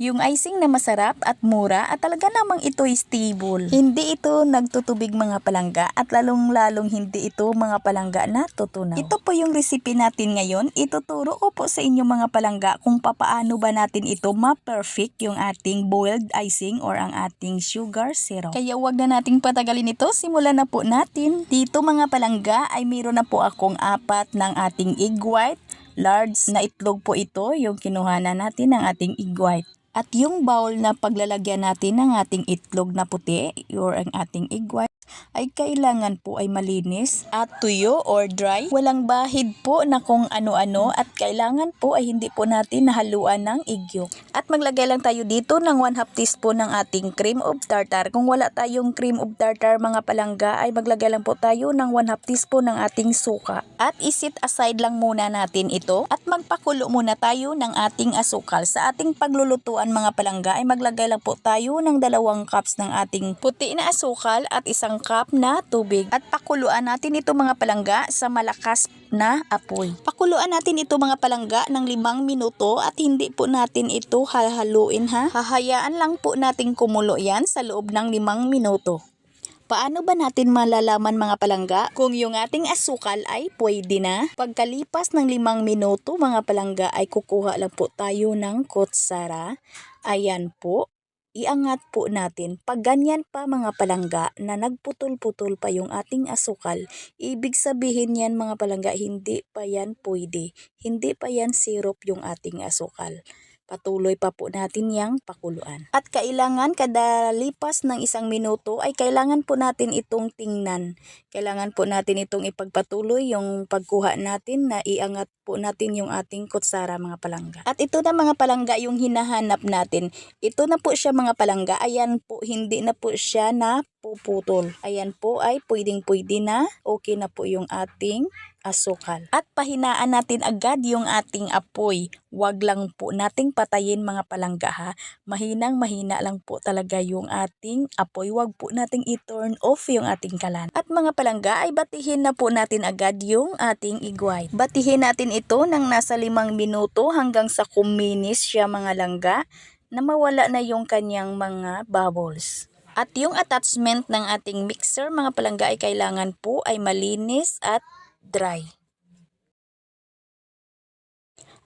Yung icing na masarap at mura at talaga namang ito'y stable. Hindi ito nagtutubig mga palangga at lalong-lalong hindi ito mga palangga na tutunaw. Ito po yung recipe natin ngayon. Ituturo ko po sa inyo mga palangga kung papaano ba natin ito ma-perfect yung ating boiled icing or ang ating sugar syrup. Kaya wag na nating patagalin ito. Simulan na po natin. Dito mga palangga ay mayroon na po akong 4 ng ating egg white. Large na itlog po ito yung kinuhanan natin ng ating egg white. At yung bowl na paglalagyan natin ng ating itlog na puti or ang ating egg white ay kailangan po ay malinis at tuyo or dry. Walang bahid po na kung ano-ano at kailangan po ay hindi po natin nahaluan ng egg yolk. At maglagay lang tayo dito ng 1/2 teaspoon ng ating cream of tartar. Kung wala tayong cream of tartar mga palangga ay maglagay lang po tayo ng 1/2 teaspoon ng ating suka. At isit aside lang muna natin ito at magpakulo muna tayo ng ating asukal. Sa ating paglulutuan mga palangga ay maglagay lang po tayo ng 2 cups ng ating puti na asukal at 1 cup na tubig. At pakuluan natin ito mga palangga sa malakas na apoy. Pakuluan natin ito mga palangga ng 5 minuto at hindi po natin ito hahaluin ha. Hahayaan lang po natin kumulo yan sa loob ng 5 minuto. Paano ba natin malalaman mga palangga kung yung ating asukal ay pwede na? Pagkalipas ng 5 minuto mga palangga ay kukuha lang po tayo ng kutsara. Ayan po. Iangat po natin. Pag ganyan pa mga palangga na nagputol-putol pa yung ating asukal, ibig sabihin yan mga palangga hindi pa yan pwede. Hindi pa yan syrup yung ating asukal. Patuloy pa po natin yang pakuluan. At kailangan kada lipas ng 1 minuto ay kailangan po natin itong tingnan. Kailangan po natin itong ipagpatuloy yung pagkuha natin na iangat po natin yung ating kutsara mga palangga. At ito na mga palangga yung hinahanap natin. Ito na po siya mga palangga. Ayan po, hindi na po siya na puputol. Ayan po ay pwedeng-pwede na. Okay na po yung ating asukal. At pahinaan natin agad yung ating apoy. Huwag lang po nating patayin mga palangga ha. Mahinang-mahina lang po talaga yung ating apoy. Huwag po nating i-turn off yung ating kalan. At mga palangga ay batihin na po natin agad yung ating egg white. Batihin natin ito ng nasa 5 minuto hanggang sa kuminis siya mga langga na mawala na yung kanyang mga bubbles. At yung attachment ng ating mixer mga palangga ay kailangan po ay malinis at dry.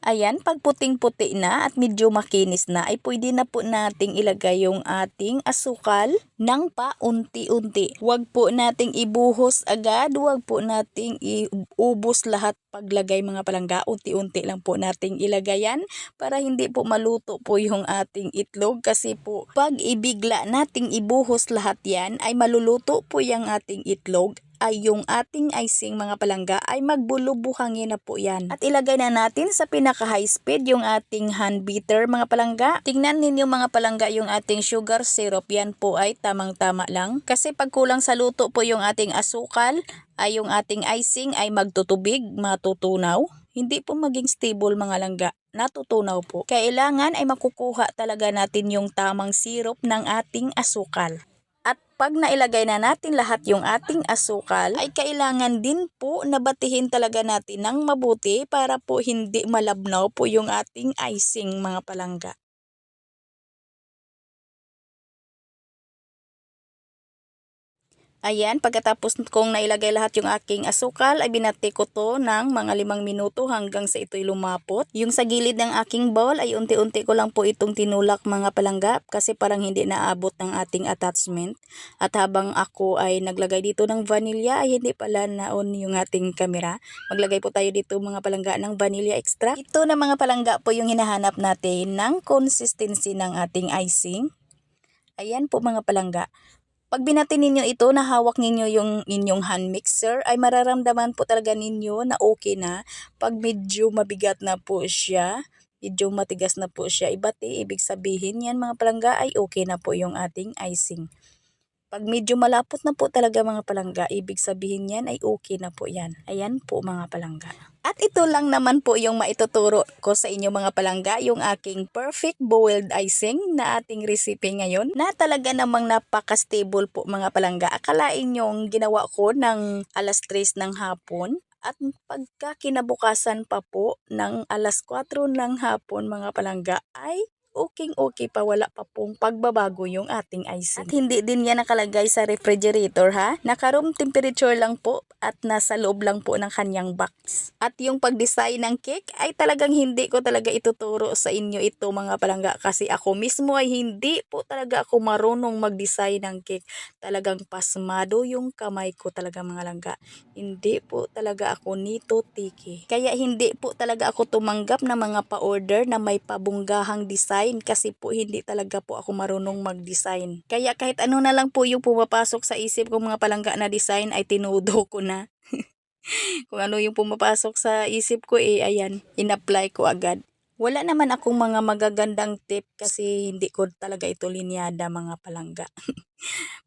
Ayan, pag puting-puti na at medyo makinis na ay pwede na po nating ilagay yung ating asukal ng paunti-unti. Huwag po nating ibuhos agad, huwag po nating iubos lahat paglagay mga palangga. Unti-unti lang po nating ilagay yan para hindi po maluto po yung ating itlog kasi po pag ibigla nating ibuhos lahat yan ay maluluto po yung ating itlog ay yung ating icing mga palangga ay magbulubuhangin na po yan. At ilagay na natin sa pinaka high speed yung ating hand beater mga palangga. Tingnan ninyo mga palangga yung ating sugar syrup, yan po ay tamang-tama lang. Kasi pag kulang sa luto po yung ating asukal ay yung ating icing ay magtutubig, matutunaw. Hindi po maging stable mga langga, natutunaw po. Kailangan ay makukuha talaga natin yung tamang syrup ng ating asukal. At pag nailagay na natin lahat yung ating asukal, ay kailangan din po na batihin talaga natin ng mabuti para po hindi malabnaw po yung ating icing mga palangga. Ayan, pagkatapos kong nailagay lahat yung aking asukal, ay binati ko to ng mga 5 minuto hanggang sa ito'y lumapot. Yung sa gilid ng aking bowl ay unti-unti ko lang po itong tinulak mga palangga kasi parang hindi naabot ng ating attachment. At habang ako ay naglagay dito ng vanilla ay hindi pala na-on yung ating camera. Maglagay po tayo dito mga palangga ng vanilla extra. Ito na mga palangga po yung hinahanap natin ng consistency ng ating icing. Ayan po mga palangga. Pag binati ninyo ito, nahawak ninyo yung inyong hand mixer, ay mararamdaman po talaga ninyo na okay na. Pag medyo mabigat na po siya, medyo matigas na po siya, ibati, ibig sabihin yan mga palangga ay okay na po yung ating icing. Pag medyo malapot na po talaga mga palangga, ibig sabihin yan ay okay na po yan. Ayan po mga palangga. At ito lang naman po yung maituturo ko sa inyo mga palangga, yung aking perfect boiled icing na ating recipe ngayon na talaga namang napaka-stable po mga palangga. Akalain yung ginawa ko ng 3:00 ng hapon at pagka kinabukasan pa po ng 4:00 ng hapon mga palangga ay okay pa, wala pa pong pagbabago yung ating icing. At hindi din yan nakalagay sa refrigerator ha. Naka-room temperature lang po at nasa loob lang po ng kanyang box. At yung pag-design ng cake ay talagang hindi ko talaga ituturo sa inyo ito mga palangga kasi ako mismo ay hindi po talaga ako marunong mag-design ng cake. Talagang pasmado yung kamay ko talaga mga langga. Hindi po talaga ako nito tiki. Kaya hindi po talaga ako tumanggap ng mga pa-order na may pabunggahang design kasi po hindi talaga po ako marunong mag-design. Kaya kahit ano na lang po yung pumapasok sa isip ko mga palangga na design ay tinudo ko na. Kung ano yung pumapasok sa isip ko ayan, in-apply ko agad. Wala naman akong mga magagandang tip kasi hindi ko talaga ito linyada mga palangga.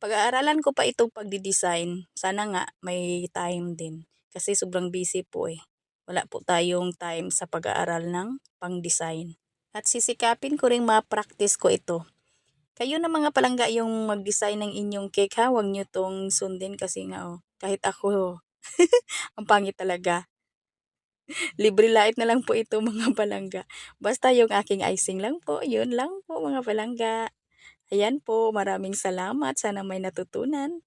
Pag-aaralan ko pa itong pagdi-design. Sana nga may time din kasi sobrang busy po Wala po tayong time sa pag-aaral ng pang-design. At sisikapin ko ring ma-practice ko ito. Kayo na mga palangga yung mag-design ng inyong cake ha. Huwag nyo tong sundin kasi nga kahit ako ang pangit talaga. Libre lait na lang po ito mga palangga. Basta yung aking icing lang po. Yun lang po mga palangga. Ayan po, maraming salamat. Sana may natutunan.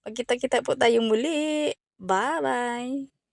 Magkita-kita po tayong muli. Bye-bye!